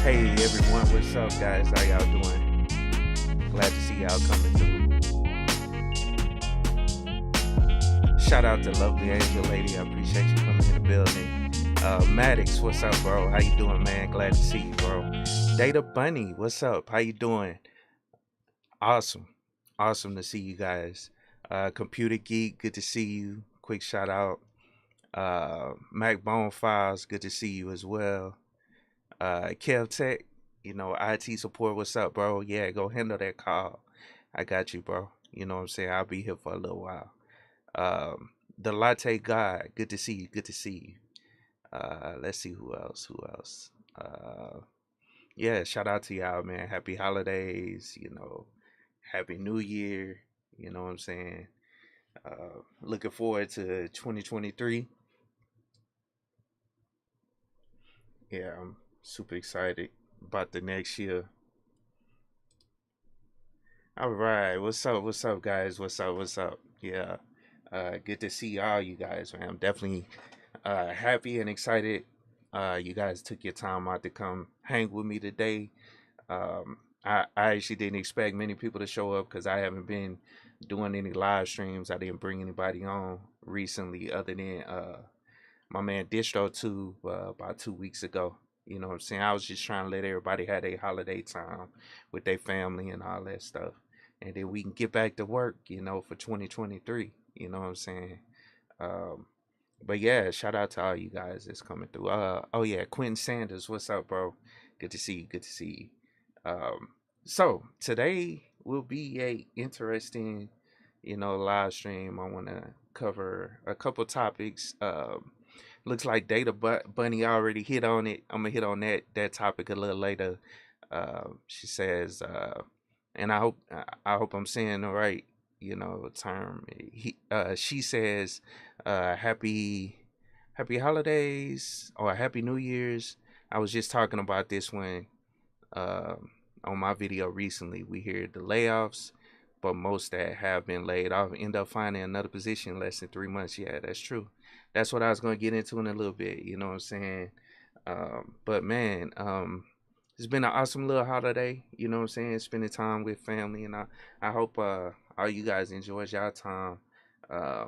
Hey everyone, what's up guys? How y'all doing? Glad to see y'all coming through. Shout out to lovely Angel Lady. I appreciate you coming in the building. Maddox, what's up, bro? How you doing, man? Glad to see you, bro. Data Bunny, what's up? How you doing? Awesome. Awesome to see you guys. Computer Geek, good to see you. Quick shout out. Mac Bone Files, good to see you as well. Kev Tech, IT support, what's up, bro? Yeah, go handle that call. I got you, bro. You know what I'm saying? I'll be here for a little while. The Latte God, good to see you. Good to see you. Let's see who else. Yeah, shout out to y'all, man. Happy holidays, happy new year. You know what I'm saying? Looking forward to 2023. Yeah, I'm super excited about the next year. All right, what's up, guys? What's up? Yeah, good to see all you guys, man. I'm definitely happy and excited. You guys took your time out to come hang with me today. I actually didn't expect many people to show up because I haven't been doing any live streams. I didn't bring anybody on recently other than my man Distro 2 about 2 weeks ago. You know what I'm saying? I was just trying to let everybody have their holiday time with their family and all that stuff. And then we can get back to work, for 2023. You know what I'm saying? Um, but yeah, shout out to all you guys that's coming through. Oh yeah, Quentin Sanders, what's up, bro? Good to see you. Good to see you. So today will be a interesting, live stream. I want to cover a couple topics. Looks like Bunny already hit on it. I'm gonna hit on that topic a little later. She says, and I hope I'm saying the right, term. She says, happy holidays or happy New Year's. I was just talking about this one on my video recently. We hear the layoffs, but most that have been laid off end up finding another position in less than 3 months. Yeah, that's true. That's what I was going to get into in a little bit. You know what I'm saying? But man, it's been an awesome little holiday. You know what I'm saying? Spending time with family, and I hope all you guys enjoyed y'all time. Uh,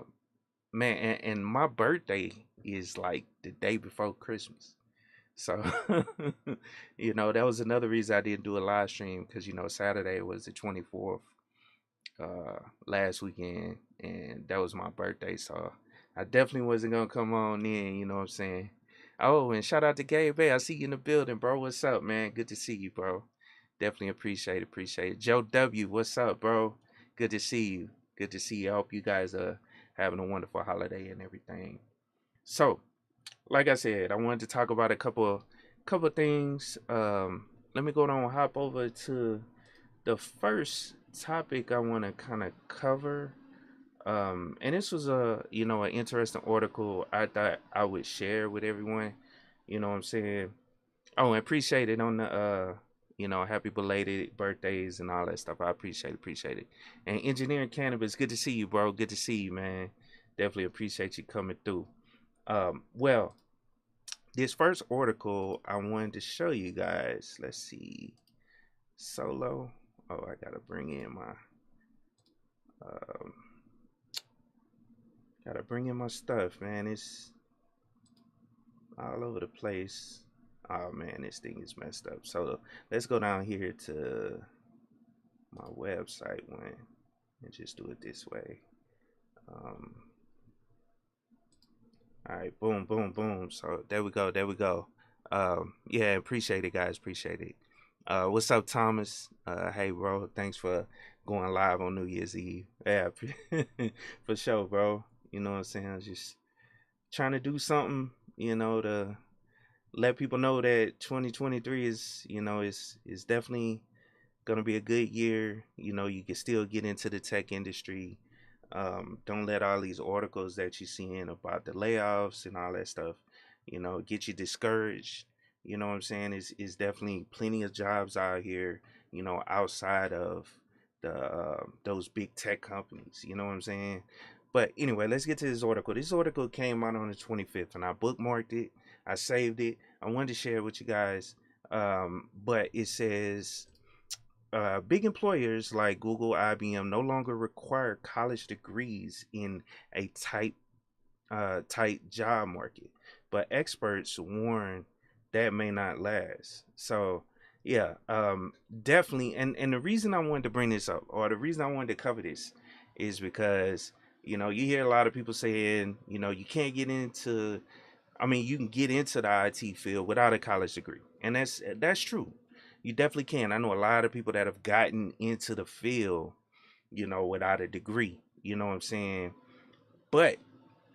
man, and my birthday is like the day before Christmas. So, that was another reason I didn't do a live stream because, Saturday was the 24th last weekend, and that was my birthday. So, I definitely wasn't going to come on in, you know what I'm saying? Oh, and shout out to Gabe Bay. I see you in the building, bro. What's up, man? Good to see you, bro. Definitely appreciate it. Appreciate it. Joe W., what's up, bro? Good to see you. Good to see you. I hope you guys are having a wonderful holiday and everything. So, like I said, I wanted to talk about a couple things. Let me go down and hop over to the first topic I want to kind of cover. And this was an interesting article I thought I would share with everyone. You know what I'm saying? Oh, and appreciate it on the happy belated birthdays and all that stuff. I appreciate it. And engineering cannabis, good to see you, bro. Good to see you, man. Definitely appreciate you coming through. Well, this first article I wanted to show you guys. Let's see. Solo. Oh, I gotta bring in my um stuff, man. It's all over the place. Oh man, this thing is messed up. So let's go down here to my website one and just do it this way. Um all right, boom, boom, boom. So there we go, there we go. Yeah, appreciate it, guys. Appreciate it. What's up, Thomas? Hey, bro. Thanks for going live on New Year's Eve. Yeah, for sure, bro. You know what I'm saying? I was just trying to do something, to let people know that 2023 is definitely gonna be a good year. You can still get into the tech industry. Don't let all these articles that you're seeing about the layoffs and all that stuff, get you discouraged. You know what I'm saying? It's definitely plenty of jobs out here, outside of those big tech companies. You know what I'm saying? But anyway, let's get to this article. This article came out on the 25th, and I bookmarked it. I saved it. I wanted to share it with you guys. But it says big employers like Google, IBM no longer require college degrees in a tight job market, but experts warn that may not last. So, yeah, definitely. And the reason I wanted to bring this up, or the reason I wanted to cover this, is because you hear a lot of people saying you can't get into. I mean, you can get into the IT field without a college degree, and that's true. You definitely can. I know a lot of people that have gotten into the field, without a degree. You know what I'm saying? But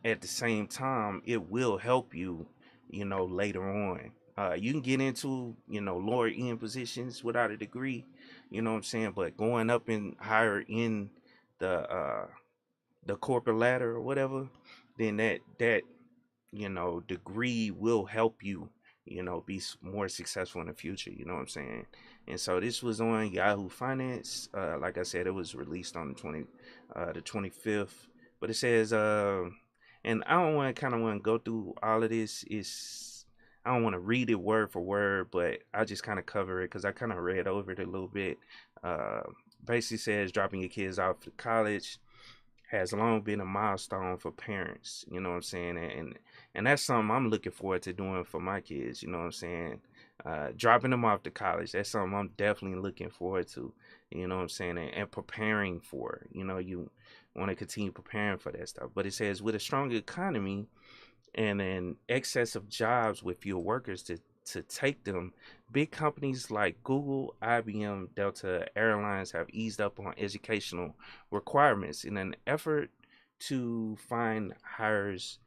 at the same time, it will help you, later on. You can get into, lower end positions without a degree, you know what I'm saying? But going up and higher in the the corporate ladder or whatever, then that degree will help you, be more successful in the future. You know what I'm saying? And so this was on Yahoo Finance. Like I said, it was released on the 25th. But it says, and I don't want to kind of want to go through all of this. I don't want to read it word for word, but I just kind of cover it because I kind of read over it a little bit. Uh, Basically says dropping your kids off to college has long been a milestone for parents, you know what I'm saying? And that's something I'm looking forward to doing for my kids, you know what I'm saying? Dropping them off to college, that's something I'm definitely looking forward to, you know what I'm saying? And preparing for, you want to continue preparing for that stuff. But it says with a strong economy and an excess of jobs with fewer workers to take them, big companies like Google, IBM, Delta Airlines have eased up on educational requirements in an effort to find hires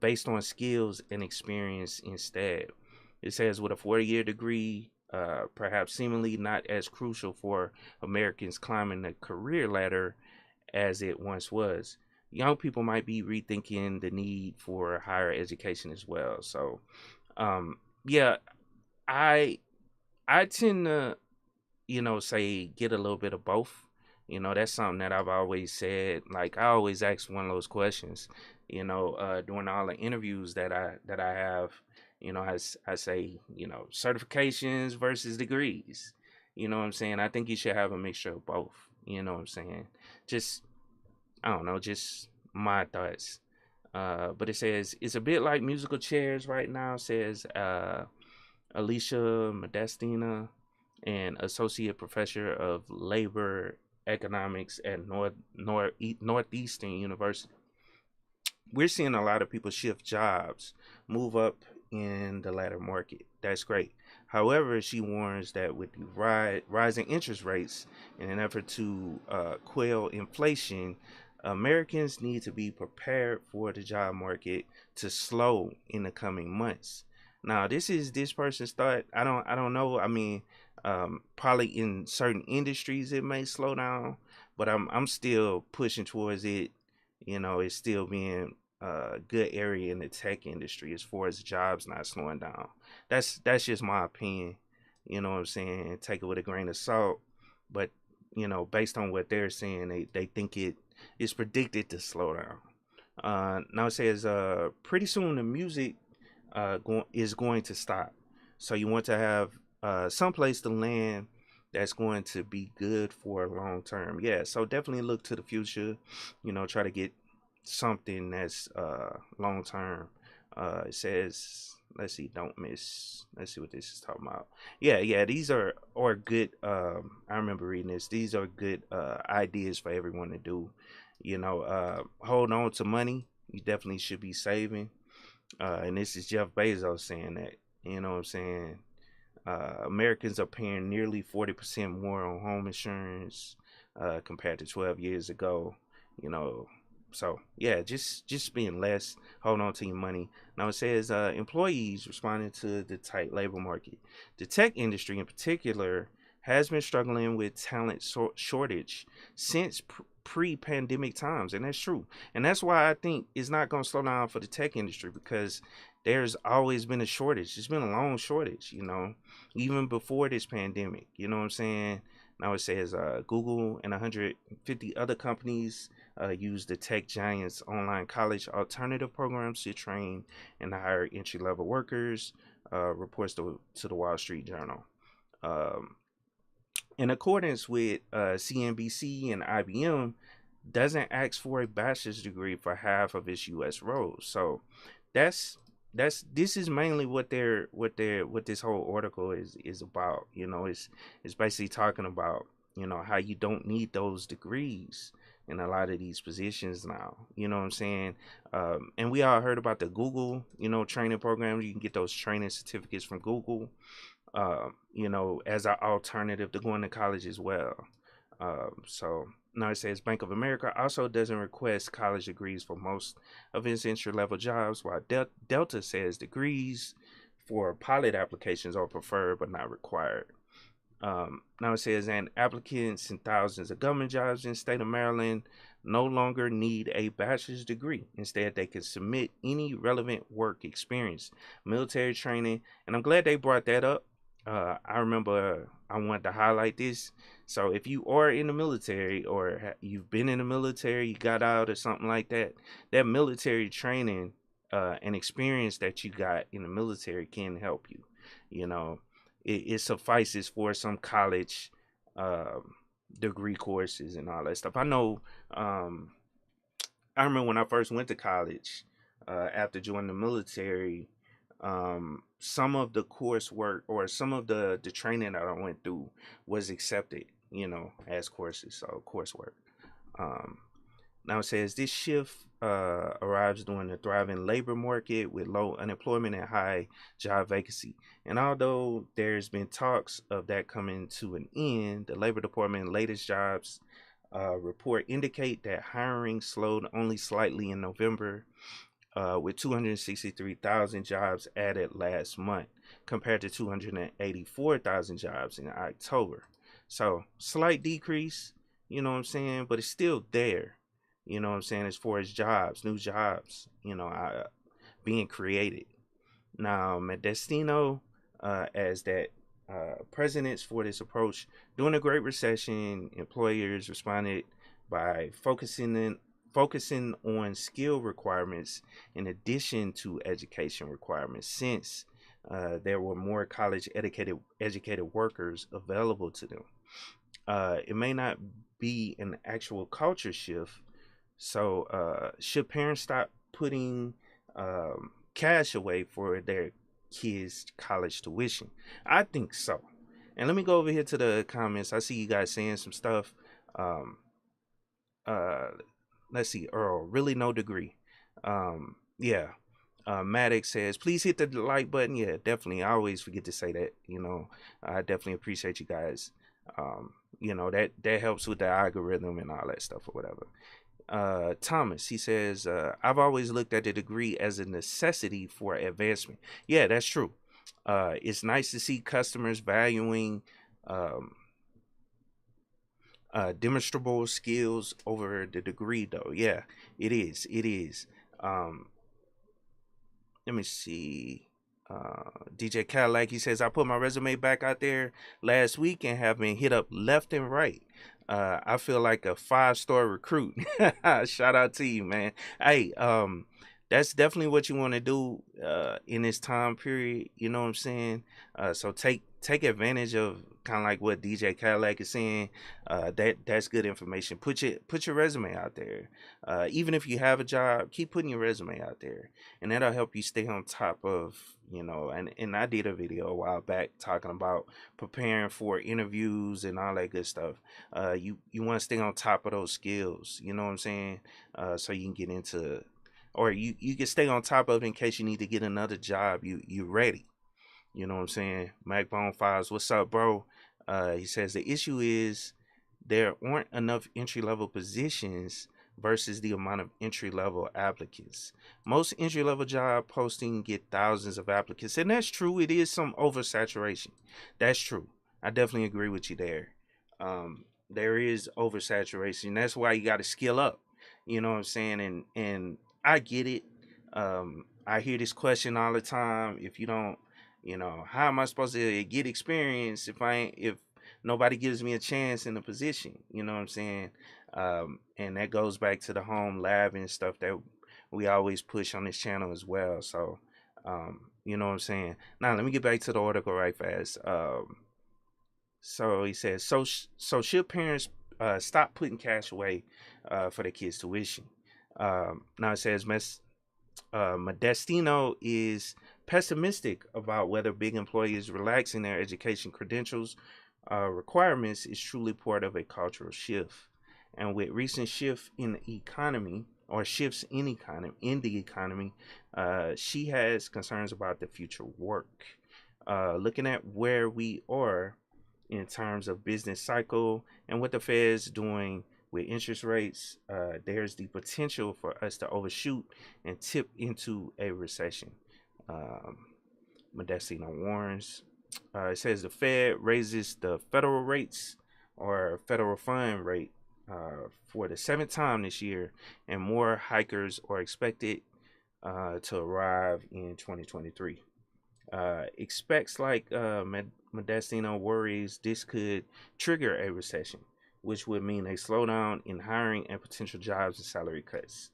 based on skills and experience instead. It says with a 4-year degree, perhaps seemingly not as crucial for Americans climbing the career ladder as it once was. Young people might be rethinking the need for higher education as well. So, yeah, I I tend to say get a little bit of both. That's something that I've always said. Like I always ask one of those questions. During all the interviews that I have. I say certifications versus degrees. You know what I'm saying? I think you should have a mixture of both. You know what I'm saying? Just I don't know, just my thoughts. But it says it's a bit like musical chairs right now. Says Alicia Modestina, an associate professor of labor economics at Northeastern University. We're seeing a lot of people shift jobs, move up in the latter market. That's great. However, she warns that with the rising interest rates in an effort to quell inflation, Americans need to be prepared for the job market to slow in the coming months. Now, this is this person's thought. I don't know. I mean, probably in certain industries it may slow down, but I'm still pushing towards it. It's still being a good area in the tech industry as far as jobs not slowing down. That's just my opinion. You know what I'm saying? Take it with a grain of salt. But based on what they're saying, they think it is predicted to slow down. Now it says pretty soon the music is going to stop. So you want to have some place to land that's going to be good for long term. Yeah, so definitely look to the future. Try to get something that's long term. It says, let's see, don't miss. Let's see what this is talking about. Yeah, these are good. I remember reading this. These are good ideas for everyone to do. Hold on to money. You definitely should be saving. And this is Jeff Bezos saying that. You know what I'm saying? Americans are paying nearly 40% more on home insurance compared to 12 years ago. You know, so yeah, just being less. Hold on to your money. Now it says employees responding to the tight labor market. The tech industry, in particular, has been struggling with talent shortage since pre-pandemic times, and that's true. And that's why I think it's not going to slow down for the tech industry because there's always been a shortage. It's been a long shortage, even before this pandemic. You know what I'm saying? Now it says Google and 150 other companies use the tech giants' online college alternative programs to train and hire entry level workers, reports to the Wall Street Journal. Um, in accordance with CNBC and IBM, doesn't ask for a bachelor's degree for half of its U.S. roles. So that's this is mainly what this whole article is about. It's basically talking about how you don't need those degrees in a lot of these positions now. You know what I'm saying? And we all heard about the Google training programs. You can get those training certificates from Google. As an alternative to going to college as well. So now it says Bank of America also doesn't request college degrees for most of its entry level jobs, while Delta says degrees for pilot applications are preferred but not required. Now it says, and applicants in thousands of government jobs in the state of Maryland no longer need a bachelor's degree. Instead, they can submit any relevant work experience, military training, and I'm glad they brought that up. I remember I wanted to highlight this. So if you are in the military or you've been in the military, you got out or something like that, that military training and experience that you got in the military can help you. You know, it suffices for some college degree courses and all that stuff. I know. I remember when I first went to college after joining the military. Some of the coursework or some of the training that I went through was accepted, as courses, so coursework. Um, Now it says this shift arrives during a thriving labor market with low unemployment and high job vacancy. And although there's been talks of that coming to an end, the Labor Department latest jobs report indicate that hiring slowed only slightly in November, with 263,000 jobs added last month compared to 284,000 jobs in October. So slight decrease, you know what I'm saying, but it's still there. You know what I'm saying, as far as jobs, new jobs, being created. Now, Medestino, as that presidents for this approach, during the Great Recession, employers responded by focusing on skill requirements in addition to education requirements, since there were more college educated workers available to them. It may not be an actual culture shift. So, should parents stop putting cash away for their kids' college tuition? I think so. And let me go over here to the comments. I see you guys saying some stuff. Um, uh, let's see, Earl, really no degree. Yeah. Maddox says, please hit the like button. Yeah, definitely. I always forget to say that. I definitely appreciate you guys. That helps with the algorithm and all that stuff or whatever. Thomas, he says, I've always looked at the degree as a necessity for advancement. Yeah, that's true. It's nice to see customers valuing um, demonstrable skills over the degree, though. Yeah, it is. It is. Um, Let me see. DJ Cadillac, he says, I put my resume back out there last week and have been hit up left and right. I feel like a 5-star recruit. Shout out to you, man. Hey, that's definitely what you want to do in this time period. You know what I'm saying? So take advantage of kind of like what DJ Cadillac is saying. That's good information. Put your resume out there. Even if you have a job, keep putting your resume out there, and that'll help you stay on top of and I did a video a while back talking about preparing for interviews and all that good stuff. You want to stay on top of those skills, you know what I'm saying, so you can get into, or you can stay on top of it in case you need to get another job. You ready, you know what I'm saying. Macbone Files, what's up, bro? He says the issue is there aren't enough entry level positions versus the amount of entry level applicants. Most entry level job posting get thousands of applicants, and that's true. It is some oversaturation. That's true. I definitely agree with you there. There is oversaturation. That's why you got to skill up. You know what I'm saying? And I get it. I hear this question all the time. If you don't, how am I supposed to get experience if nobody gives me a chance in the position? You know what I'm saying? And that goes back to the home lab and stuff that we always push on this channel as well. So, you know what I'm saying? Now, let me get back to the article right fast. So he says, so should parents stop putting cash away for their kids' tuition? Now it says, Modestino is pessimistic about whether big employers relaxing their education credentials requirements is truly part of a cultural shift. And with recent shift in the economy or shifts in the economy, she has concerns about the future work. Looking at where we are in terms of business cycle and what the Fed's doing with interest rates, there's the potential for us to overshoot and tip into a recession. Um, Modestino warns. It says the Fed raises the federal rates or federal fund rate for the seventh time this year, and more hikers are expected to arrive in 2023. Expects like Modestino worries this could trigger a recession, which would mean a slowdown in hiring and potential jobs and salary cuts.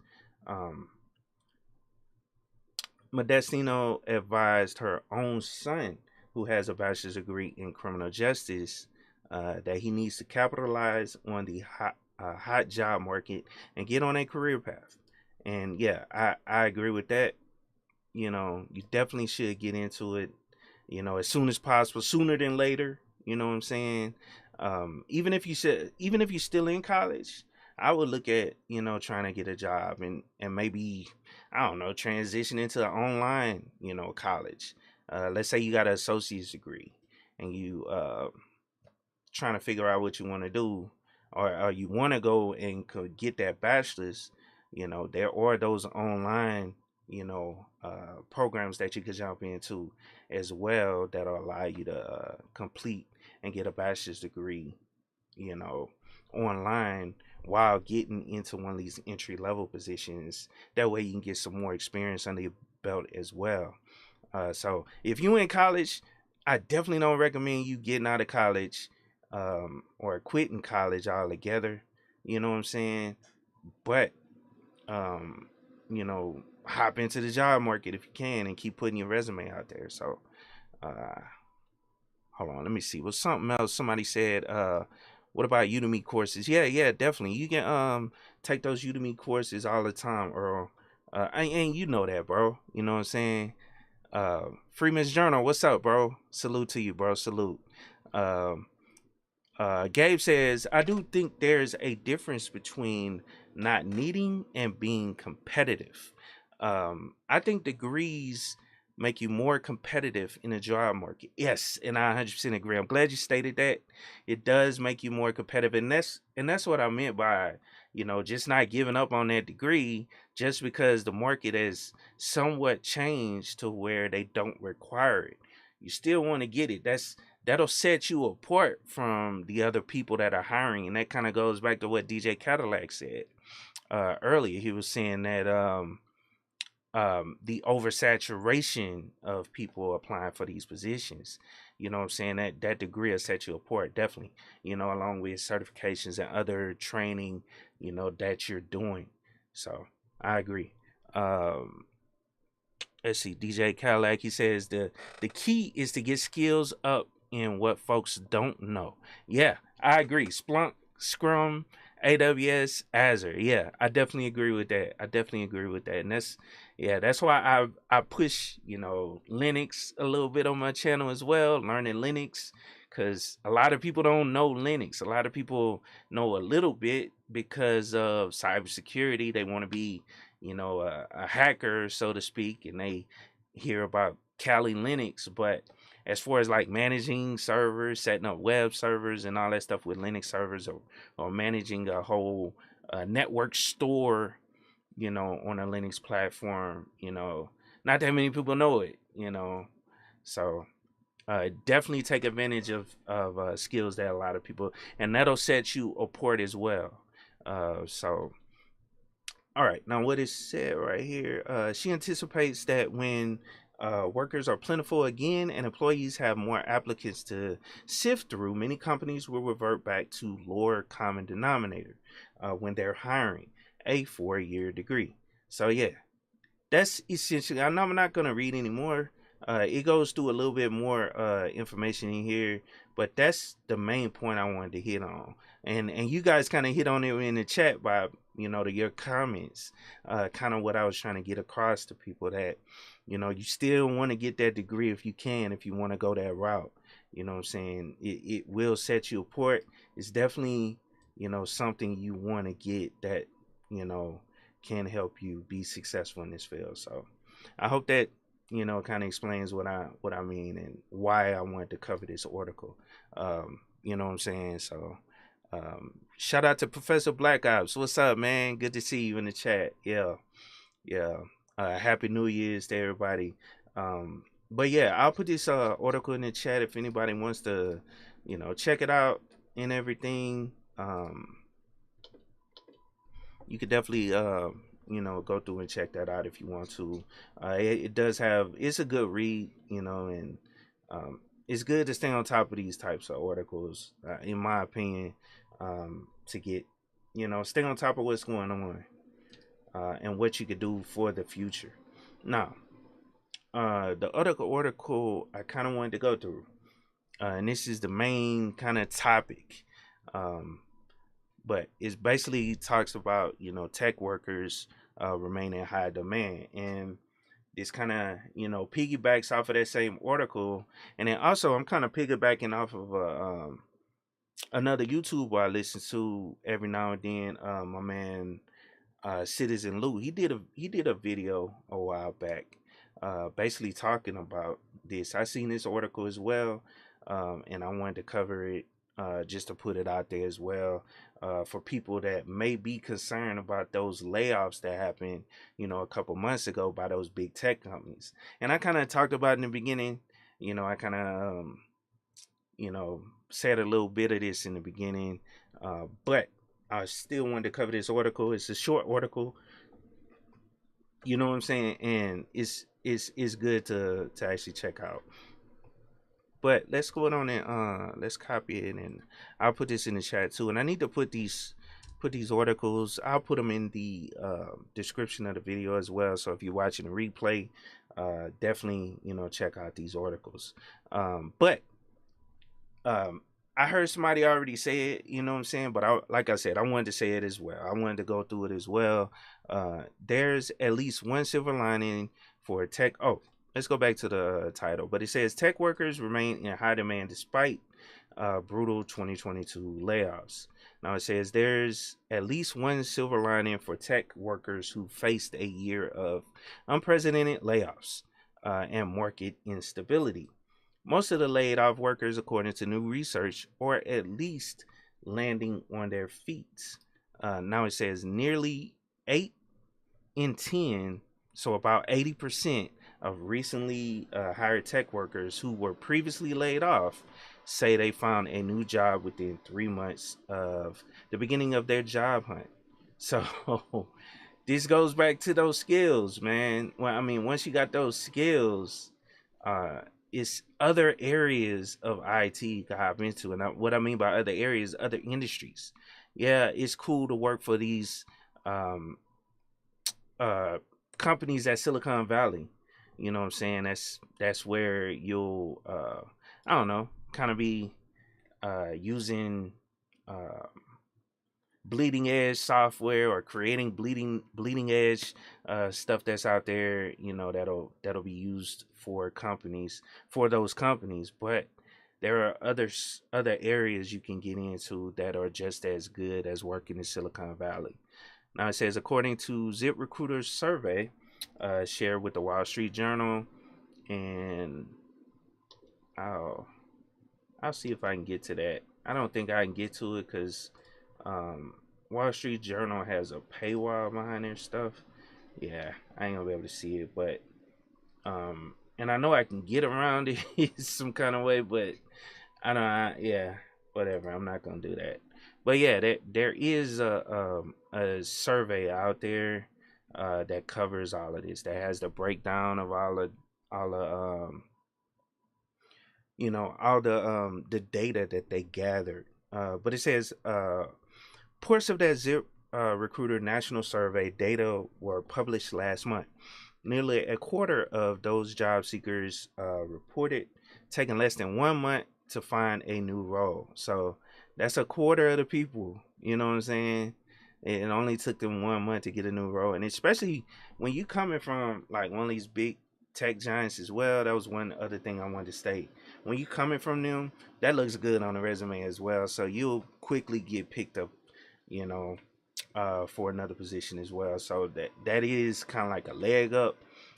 Modestino advised her own son, who has a bachelor's degree in criminal justice, that he needs to capitalize on the hot job market and get on a career path. And yeah, I agree with that. You know, you definitely should get into it, you know, as soon as possible, sooner than later. You know what I'm saying? Even if you're still in college, I would look at, you know, trying to get a job and maybe, I don't know, transition into an online, you know, college. Let's say you got an associate's degree and you trying to figure out what you want to do, or you want to go and get that bachelor's. You know, there are those online, you know, programs that you could jump into as well that'll allow you to complete and get a bachelor's degree, you know, online while getting into one of these entry level positions. That way you can get some more experience under your belt as well. So if you're in college, I definitely don't recommend you getting out of college or quitting college altogether. You know what I'm saying? But you know, hop into the job market if you can and keep putting your resume out there. So uh hold on, let me see. Was something else somebody said, what about Udemy courses? Yeah, definitely. You can take those Udemy courses all the time, Earl. And you know that, bro. You know what I'm saying? Freeman's Journal, what's up, bro? Salute to you, bro. Salute. Um Gabe says, I do think there's a difference between not needing and being competitive. I think degrees make you more competitive in the job market. Yes, and I 100% agree. I'm glad you stated that. It does make you more competitive, and that's what I meant by, you know, just not giving up on that degree just because the market has somewhat changed to where they don't require it. You still want to get it. That'll set you apart from the other people that are hiring, and that kind of goes back to what DJ Cadillac said earlier. He was saying that the oversaturation of people applying for these positions, you know what I'm saying, that degree will set you apart, definitely, you know, along with certifications and other training, you know, that you're doing. So I agree. um let's see, DJ Cadillac, he says the key is to get skills up in what folks don't know. Yeah, I agree. Splunk, Scrum, AWS, Azure. Yeah, I definitely agree with that. And that's why I push, you know, Linux a little bit on my channel as well, learning Linux, because a lot of people don't know Linux. A lot of people know a little bit because of cybersecurity. They want to be, you know, a hacker, so to speak, and they hear about Kali Linux. But as far as like managing servers, setting up web servers and all that stuff with Linux servers, or managing a whole network store, you know, on a Linux platform, you know, not that many people know it, you know. So definitely take advantage of skills that a lot of people, and that'll set you apart as well. So all right, now what is said right here, she anticipates that when workers are plentiful again, and employees have more applicants to sift through. Many companies will revert back to lower common denominator when they're hiring a 4-year degree. So yeah, that's essentially. I know I'm not gonna read anymore. It goes through a little bit more information in here, but that's the main point I wanted to hit on. And you guys kind of hit on it in the chat by your comments. Kind of what I was trying to get across to people, that you still want to get that degree if you can, if you want to go that route. You know what I'm saying? It will set you apart. It's definitely something you want to get that you know can help you be successful in this field. So I hope that kind of explains what I mean and why I wanted to cover this article. You know what I'm saying? So shout out to Professor Black Ops. What's up, man? Good to see you in the chat. Yeah. Happy New Year's to everybody. But yeah, I'll put this article in the chat if anybody wants to check it out and everything. You could definitely go through and check that out if you want to. It does have, it's a good read, and it's good to stay on top of these types of articles, in my opinion, to get stay on top of what's going on and what you could do for the future. Now, the other article I kind of wanted to go through, and this is the main kind of topic, but it basically talks about tech workers remain in high demand, and this kind of piggybacks off of that same article. And then also I'm kind of piggybacking off of another YouTuber I listen to every now and then, my man Citizen Lou. He did a video a while back, basically talking about this. I seen this article as well, and I wanted to cover it, just to put it out there as well, for people that may be concerned about those layoffs that happened, a couple months ago by those big tech companies. And I kind of talked about in the beginning, I kind of, said a little bit of this in the beginning, but I still wanted to cover this article. It's a short article, you know what I'm saying, and it's good to actually check out. But let's go on and let's copy it, and I'll put this in the chat too. And I need to put these articles. I'll put them in the description of the video as well. So if you're watching the replay, definitely check out these articles. But I heard somebody already say it, you know what I'm saying? But like I said, I wanted to say it as well. I wanted to go through it as well. There's at least one silver lining for tech. Oh, let's go back to the title. But it says tech workers remain in high demand despite brutal 2022 layoffs. Now it says there's at least one silver lining for tech workers who faced a year of unprecedented layoffs and market instability. Most of the laid off workers, according to new research, are at least landing on their feet. Now it says nearly 8 in 10, so about 80% of recently hired tech workers who were previously laid off say they found a new job within 3 months of the beginning of their job hunt. So this goes back to those skills, man. Well, I mean, once you got those skills, it's other areas of IT you can hop into. And what I mean by other areas, other industries. Yeah, it's cool to work for these companies at Silicon Valley. You know what I'm saying? That's where you'll I don't know, kind of be using bleeding edge software or creating bleeding edge stuff that's out there, that'll be used for those companies. But there are other areas you can get into that are just as good as working in Silicon Valley. Now it says, according to ZipRecruiter's survey shared with the Wall Street Journal, and I'll see if I can get to that. I don't think I can get to it because Wall Street Journal has a paywall behind their stuff. Yeah, I ain't gonna be able to see it, but and I know I can get around it some kind of way, but yeah, whatever. I'm not gonna do that. But yeah, there is a survey out there that covers all of this. That has the breakdown of all all the data that they gathered. But it says parts of that Zip Recruiter national survey data were published last month. Nearly a quarter of those job seekers reported taking less than 1 month to find a new role. So that's a quarter of the people. You know what I'm saying? It only took them 1 month to get a new role, and especially when you coming from like one of these big tech giants as well. That was one other thing I wanted to state. When you coming from them, that looks good on the resume as well. So you'll quickly get picked up, you know, for another position as well. So that is kind of like a leg up.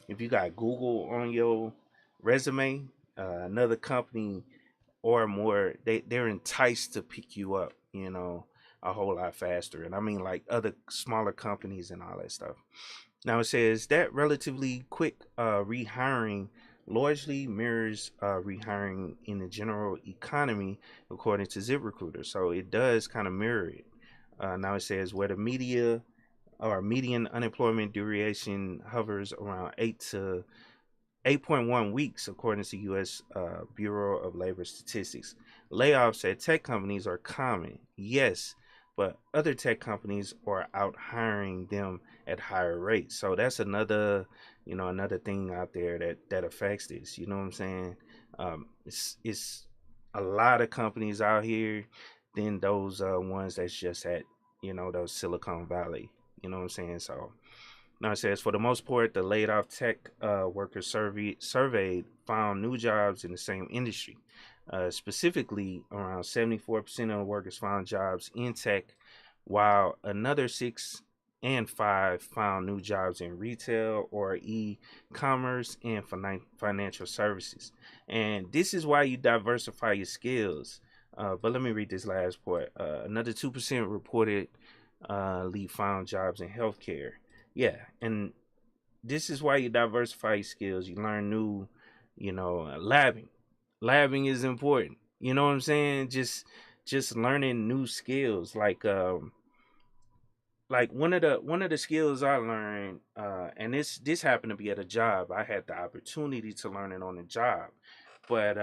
If you got Google on your resume, another company or more, they're enticed to pick you up, a whole lot faster. And I mean like other smaller companies and all that stuff. Now it says that relatively quick rehiring largely mirrors rehiring in the general economy, according to ZipRecruiter. So it does kind of mirror it. Now it says where the media or median unemployment duration hovers around 8.1 weeks, according to U.S. Bureau of Labor Statistics. Layoffs at tech companies are common, yes, but other tech companies are out hiring them at higher rates. So that's another thing out there that affects this. You know what I'm saying? It's a lot of companies out here than those ones that's just at those Silicon Valley. You know what I'm saying? So now it says for the most part, the laid off tech workers surveyed found new jobs in the same industry. Specifically, around 74% of the workers found jobs in tech, while another 6 and 5 found new jobs in retail or e-commerce and financial services. And this is why you diversify your skills. But let me read this last part. Another 2% reported found jobs in healthcare. Yeah, and this is why you diversify your skills. You learn new, labbing. Labbing is important. You know what I'm saying? Just learning new skills. Like one of the skills I learned, and this happened to be at a job. I had the opportunity to learn it on the job, but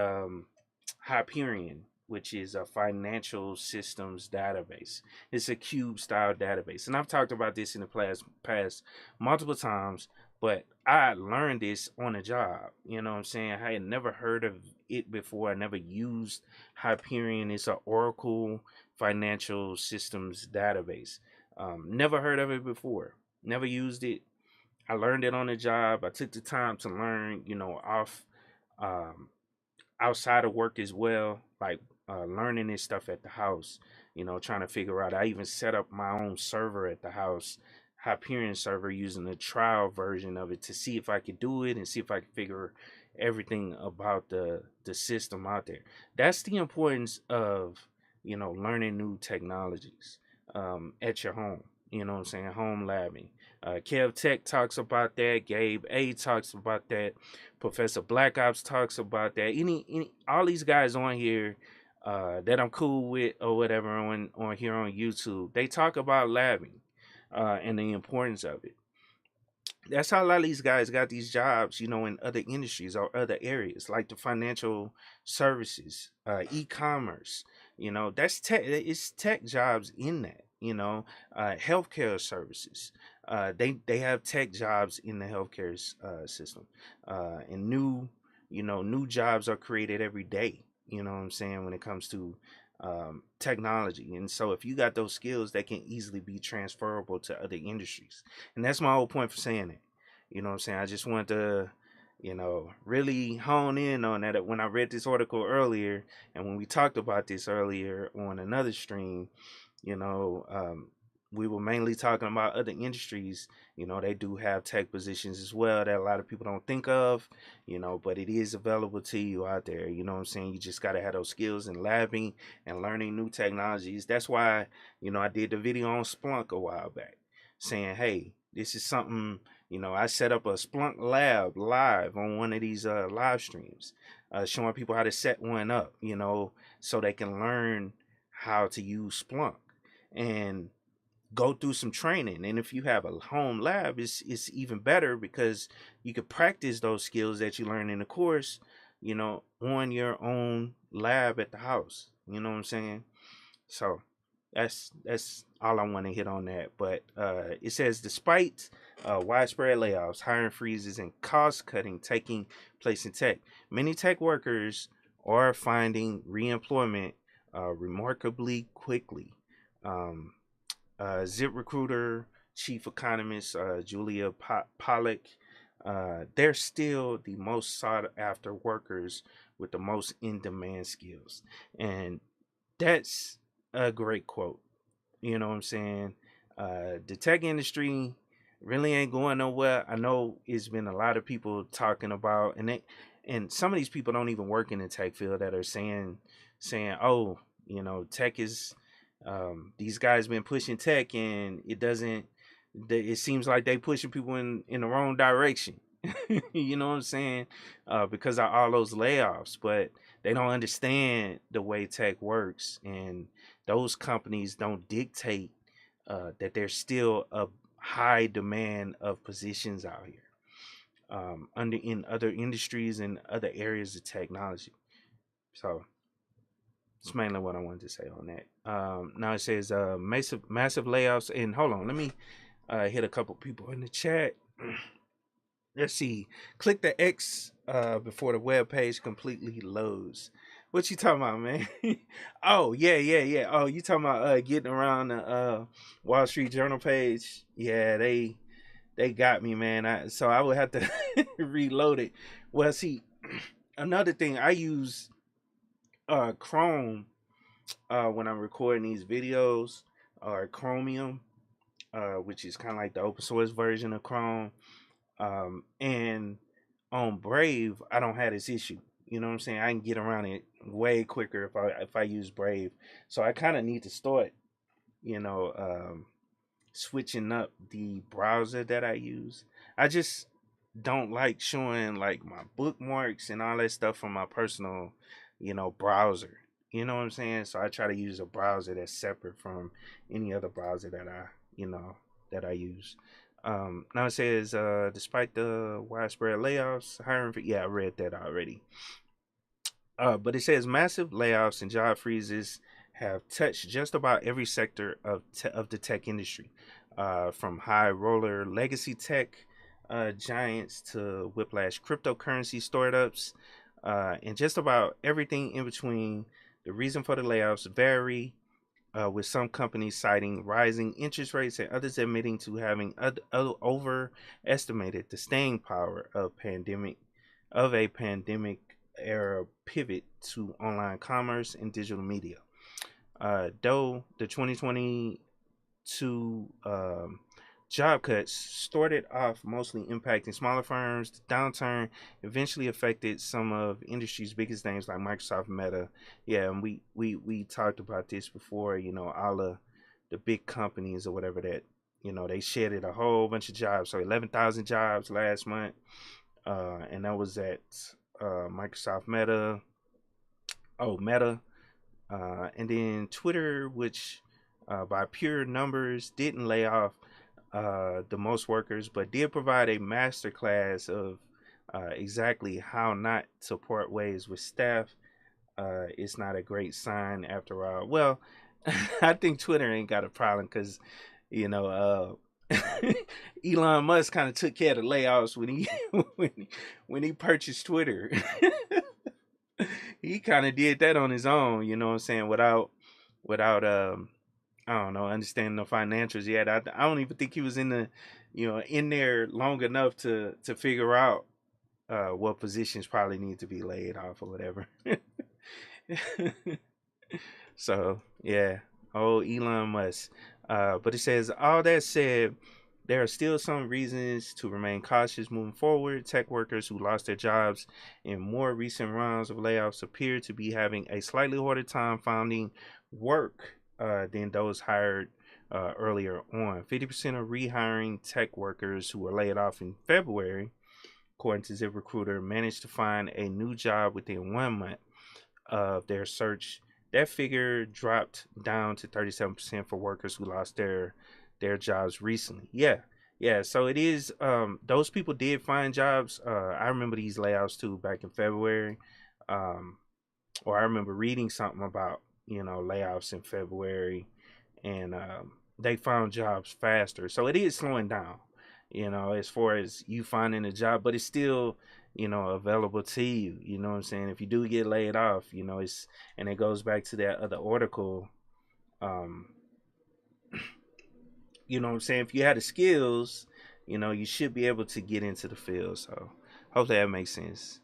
Hyperion, which is a financial systems database. It's a cube style database. And I've talked about this in the past multiple times, but I learned this on a job. You know what I'm saying? I had never heard of it before. I never used Hyperion. It's an Oracle financial systems database. Never heard of it before. Never used it. I learned it on the job. I took the time to learn, off um, outside of work as well, like learning this stuff at the house, trying to figure out. I even set up my own server at the house, Hyperion server, using the trial version of it to see if I could do it and see if I could figure everything about the system out there. That's the importance of learning new technologies at your home. You know what I'm saying? Home labbing. Kev Tech talks about that. Gabe A talks about that. Professor Black Ops talks about that. Any all these guys on here that I'm cool with or whatever on here on YouTube, they talk about labbing and the importance of it. That's how a lot of these guys got these jobs, in other industries or other areas, like the financial services, e-commerce. That's tech. It's tech jobs in that. Healthcare services. They have tech jobs in the healthcare system, and new jobs are created every day. You know what I'm saying when it comes to technology. And so if you got those skills, that can easily be transferable to other industries. And that's my whole point for saying it. You know what I'm saying? I just want to, really hone in on that. When I read this article earlier, and when we talked about this earlier on another stream, you know, um, we were mainly talking about other industries. They do have tech positions as well that a lot of people don't think of, but it is available to you out there. You know what I'm saying? You just got to have those skills in labbing and learning new technologies. That's why, I did the video on Splunk a while back saying, hey, this is something, I set up a Splunk lab live on one of these live streams, showing people how to set one up, so they can learn how to use Splunk. And go through some training. And if you have a home lab, it's even better because you could practice those skills that you learn in the course, on your own lab at the house. You know what I'm saying? So that's all I want to hit on that. But it says despite widespread layoffs, hiring freezes, and cost cutting taking place in tech, many tech workers are finding reemployment remarkably quickly. Um, ZipRecruiter chief economist Julia Pollock, they're still the most sought after workers with the most in demand skills. And that's a great quote. You know what I'm saying? The tech industry really ain't going nowhere. I know it's been a lot of people talking about, and some of these people don't even work in the tech field that are saying, oh, tech is, these guys been pushing tech, and it seems like they pushing people in the wrong direction. You know what I'm saying? Because of all those layoffs, but they don't understand the way tech works, and those companies don't dictate that there's still a high demand of positions out here, under in other industries and other areas of technology. So that's mainly what I wanted to say on that. Now it says massive layoffs, and hold on, let me hit a couple people in the chat. Let's see. Click the X before the web page completely loads. What you talking about, man? Oh, yeah. Oh, you talking about getting around the Wall Street Journal page? Yeah, they got me, man. So I would have to reload it. Well, see, another thing, I use Chrome when I'm recording these videos, or Chromium, which is kind of like the open source version of Chrome. And on Brave, I don't have this issue. You know what I'm saying? I can get around it way quicker if I use Brave. So I kind of need to start, you know, switching up the browser that I use. I just don't like showing like my bookmarks and all that stuff from my personal, browser. You know what I'm saying? So I try to use a browser that's separate from any other browser that I use. Now it says, despite the widespread layoffs, yeah, I read that already. But it says massive layoffs and job freezes have touched just about every sector of the tech industry, from high roller legacy tech giants to whiplash cryptocurrency startups, and just about everything in between. The reason for the layoffs vary, with some companies citing rising interest rates and others admitting to having overestimated the staying power of a pandemic era pivot to online commerce and digital media. Though the 2022 job cuts started off mostly impacting smaller firms, the downturn eventually affected some of industry's biggest names like Microsoft, Meta. Yeah, and we talked about this before. All the big companies or whatever that they shedded a whole bunch of jobs. So 11,000 jobs last month, and that was at Microsoft, Meta, and then Twitter, which by pure numbers didn't lay off the most workers, but did provide a masterclass of exactly how not to part ways with staff. It's not a great sign after all. Well, I think Twitter ain't got a problem because, you know, Elon Musk kind of took care of the layoffs when he when he purchased Twitter. He kind of did that on his own, you know what I'm saying, without I don't know, understanding the financials yet. I don't even think he was in there long enough to figure out what positions probably need to be laid off or whatever. So yeah, Elon Musk. But it says, all that said, there are still some reasons to remain cautious moving forward. Tech workers who lost their jobs in more recent rounds of layoffs appear to be having a slightly harder time finding work than those hired earlier on. 50% of rehiring tech workers who were laid off in February, according to ZipRecruiter, managed to find a new job within 1 month of their search. That figure dropped down to 37% for workers who lost their their jobs recently. Yeah. Yeah, so it is. Those people did find jobs. I remember these layoffs too back in February. Um, or I remember reading something about layoffs in February, and they found jobs faster. So it is slowing down, as far as you finding a job, but it's still available to you. You know what I'm saying? If you do get laid off, it's and it goes back to that other article. Um, you know what I'm saying? If you had the skills, you should be able to get into the field. So hopefully that makes sense.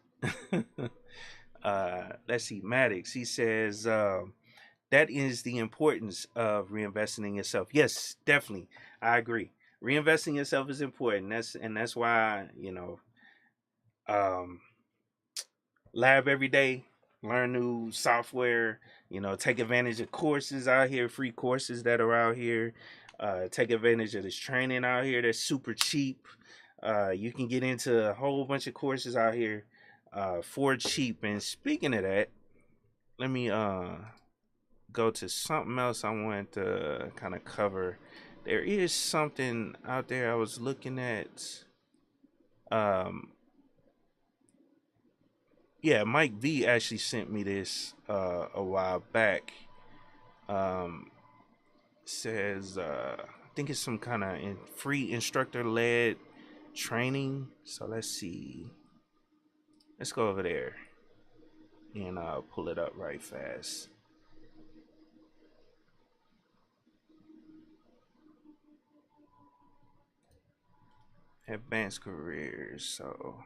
Let's see, Maddox. He says that is the importance of reinvesting in yourself. Yes, definitely, I agree. Reinvesting in yourself is important. That's why um, lab every day, learn new software. Take advantage of courses out here, free courses that are out here. Take advantage of this training out here that's super cheap. You can get into a whole bunch of courses out here for cheap. And speaking of that, let me go to something else I wanted to kind of cover. There is something out there I was looking at. Um, yeah, Mike V actually sent me this a while back. Um, says I think it's some kind of free instructor led training. So let's see. Let's go over there and pull it up right fast. Advanced careers. So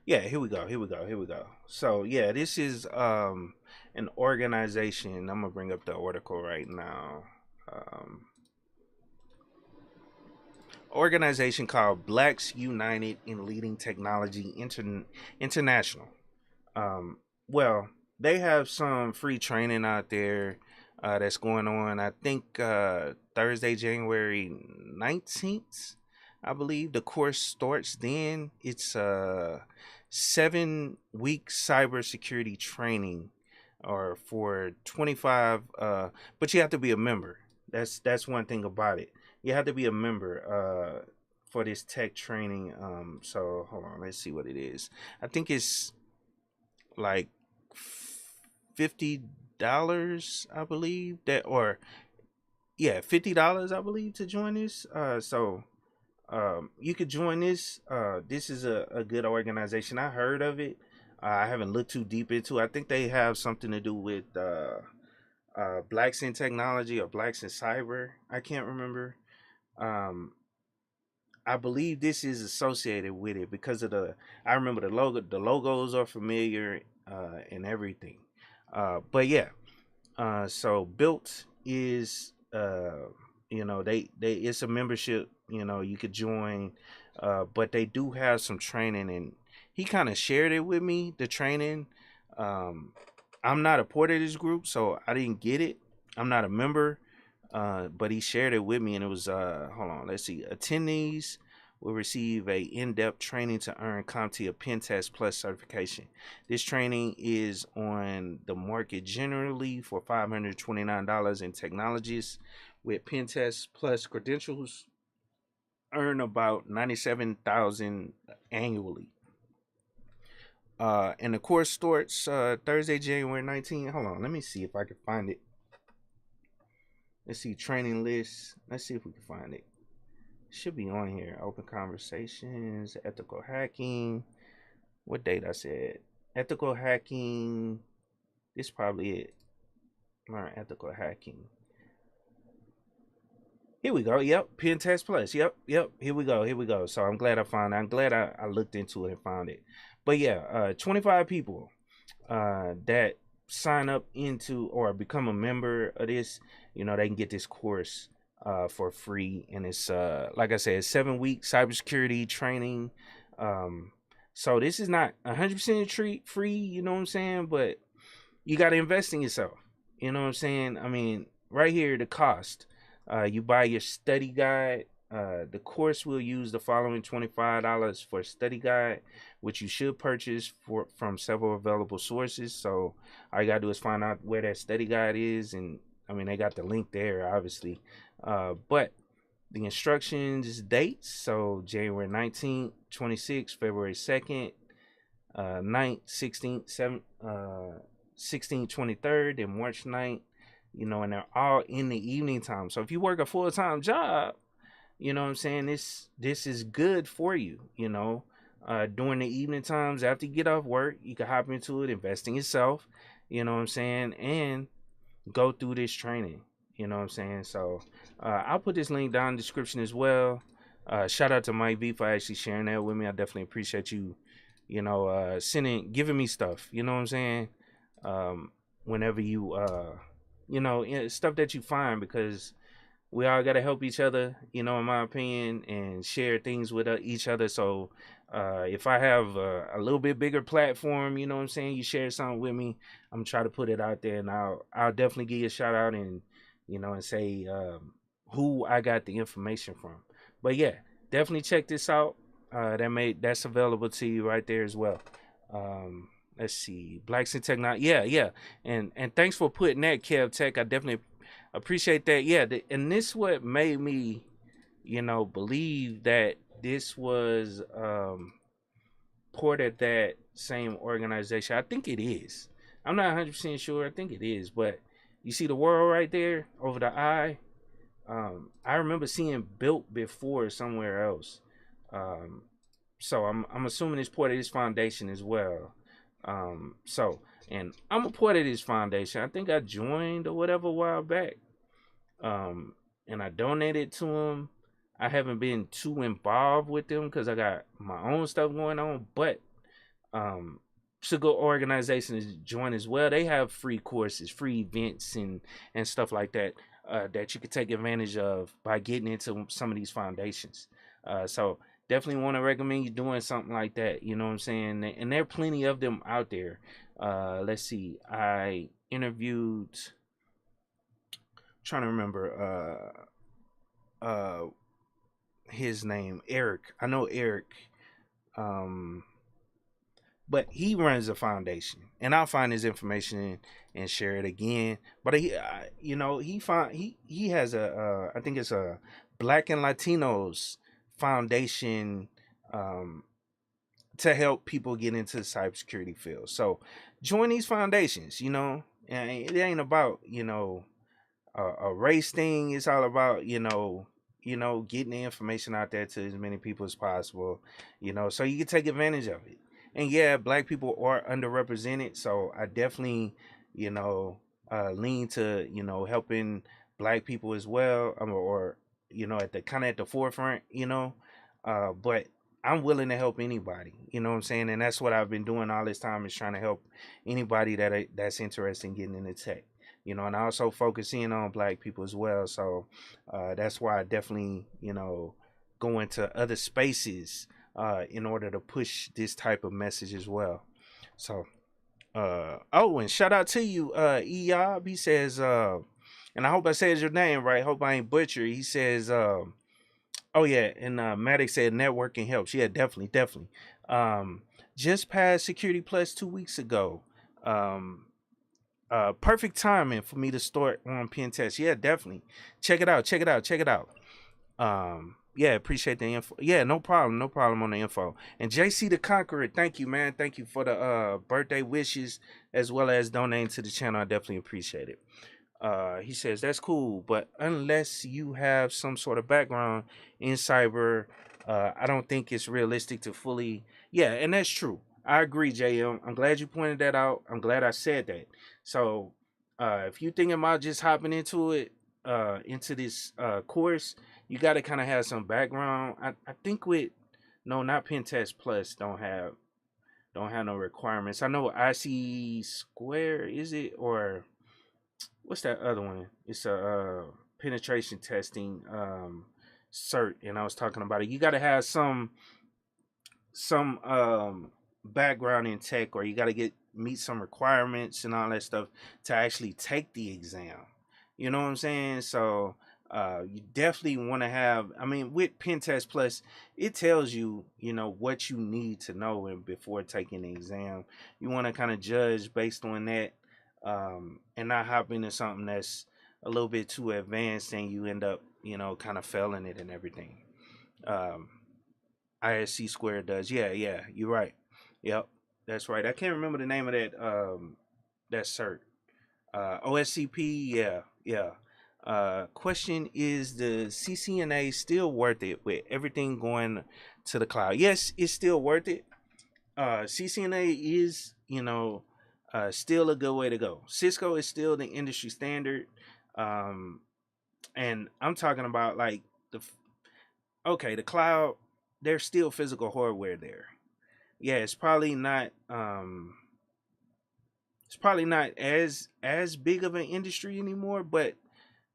yeah, here we go. Here we go. Here we go. So yeah, this is an organization. I'm gonna bring up the article right now. Um, Organization called Blacks United in Leading Technology International. Well, they have some free training out there that's going on. I think Thursday, January 19th, I believe the course starts then. It's a 7-week cybersecurity training or for 25 but you have to be a member. That's one thing about it. You have to be a member for this tech training. So hold on, let's see what it is. I think it's like $50, I believe that, or yeah, $50, I believe, to join this. So you could join this. This is a good organization. I heard of it. I haven't looked too deep into it. I think they have something to do with blacks in technology or blacks in cyber. I can't remember. Um, I believe this is associated with it because of the. I remember the logo. The logos are familiar and everything. But yeah, so built is they it's a membership. You could join, but they do have some training, and he kind of shared it with me. The training. I'm not a part of this group, so I didn't get it. I'm not a member, but he shared it with me, and it was hold on, let's see. Attendees will receive a in-depth training to earn CompTIA Pen Test Plus certification. This training is on the market generally for $529, and technologists with Pen Test Plus credentials earn about $97,000 annually. And the course starts Thursday, January 19th. Hold on, let me see if I can find it. Let's see, training list. Let's see if we can find it. Should be on here. Open conversations, ethical hacking. What date I said? Ethical hacking. This is probably it. Learn ethical hacking. Here we go. Yep. Pen Test Plus. Yep. Here we go. Here we go. So I'm glad I found it. I'm glad I looked into it and found it. But yeah, 25 people that sign up into or become a member of this, they can get this course for free. And it's like I said, 7-week cybersecurity training. So this is not 100% free, you know what I'm saying? But you got to invest in yourself. You know what I'm saying? I mean, right here, the cost. You buy your study guide. The course will use the following $25 for a study guide, which you should purchase from several available sources. So all you gotta do is find out where that study guide is and I mean, they got the link there, obviously. But the instructions dates, so January 19th, 26th, February 2nd, 9th, 16th, 7th, 16th, 23rd, and March 9th, and they're all in the evening time. So if you work a full-time job, you know what I'm saying, this is good for you, during the evening times after you get off work, you can hop into it, invest in yourself, you know what I'm saying, and go through this training. You know what I'm saying? So I'll put this link down in the description as well. Shout out to Mike V for actually sharing that with me. I definitely appreciate you, giving me stuff. You know what I'm saying? Whenever you, stuff that you find, because we all got to help each other, in my opinion, and share things with each other. So if I have a little bit bigger platform, you know what I'm saying, you share something with me, I'm trying to put it out there, and I'll definitely give you a shout out, and and say who I got the information from. But yeah, definitely check this out. That's available to you right there as well. Let's see, Blacks in Technology. Yeah, and thanks for putting that, Kev Tech. I definitely appreciate that. Yeah, and this what made me, believe that this was part of that same organization. I think it is. I'm not 100% sure. I think it is, but you see the world right there over the eye. I remember seeing built before somewhere else. Um, so I'm assuming it's part of this foundation as well. So and I'm a part of this foundation. I think I joined or whatever a while back. Um, and I donated to them. I haven't been too involved with them because I got my own stuff going on. But it's a good organization to join as well. They have free courses, free events, and stuff like that that you can take advantage of by getting into some of these foundations. So definitely want to recommend you doing something like that. You know what I'm saying? And there are plenty of them out there. Let's see. I interviewed. Trying to remember his name, Eric. I know Eric. Um but he runs a foundation, and I'll find his information and share it again. But he has a I think it's a Black and Latinos foundation to help people get into the cybersecurity field. So join these foundations, and it ain't about a race thing. It's all about getting the information out there to as many people as possible, so you can take advantage of it. And yeah, Black people are underrepresented, so I definitely lean to helping Black people as well, or at the kind of at the forefront, but I'm willing to help anybody, you know what I'm saying, and that's what I've been doing all this time, is trying to help anybody that's interested in getting into tech. And I also focus in on Black people as well. So that's why I definitely, go into other spaces in order to push this type of message as well. So, and shout out to you, Eob. He says, and I hope I said your name right. Hope I ain't butcher. He says, oh yeah, and Maddox said networking helps. Yeah, definitely. Just passed Security Plus 2 weeks ago. Perfect timing for me to start on pen test. Yeah, definitely. Check it out. Yeah, appreciate the info. Yeah, no problem on the info. And JC the Conqueror, thank you, man. Thank you for the birthday wishes as well as donating to the channel. I definitely appreciate it. He says that's cool, but unless you have some sort of background in cyber, I don't think it's realistic to fully. Yeah, and that's true. I agree, JM. I'm glad you pointed that out. I'm glad I said that. So, if you thinking about just hopping into it, into this course, you got to kind of have some background. I think with no, not Pen Test Plus don't have no requirements. I know IC Square, is it, or what's that other one? It's a penetration testing cert, and I was talking about it. You got to have some background in tech, or you got to meet some requirements and all that stuff to actually take the exam. You know what I'm saying? So you definitely want to have. I mean, with Pen Test Plus, it tells you what you need to know before taking the exam. You want to kind of judge based on that, and not hop into something that's a little bit too advanced and you end up, kind of failing it and everything. Um, ISC squared does. Yeah, yeah, you're right. Yep, that's right. I can't remember the name of that cert. OSCP. Yeah, yeah. Question: is the CCNA still worth it with everything going to the cloud? Yes, it's still worth it. CCNA is, still a good way to go. Cisco is still the industry standard. Um, and I'm talking about like the cloud. There's still physical hardware there. Yeah, it's probably not as big of an industry anymore, but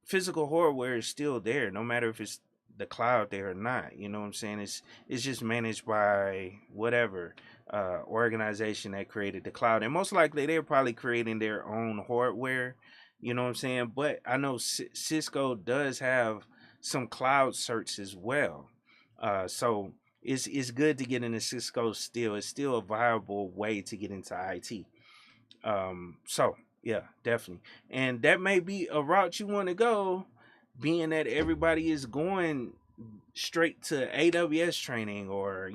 physical hardware is still there, no matter if it's the cloud there or not. You know what I'm saying? It's just managed by whatever organization that created the cloud, and most likely they're probably creating their own hardware. You know what I'm saying? But I know Cisco does have some cloud certs as well, so it's good to get into Cisco still. It's still a viable way to get into IT. So yeah, definitely. And that may be a route you want to go, being that everybody is going straight to AWS training, or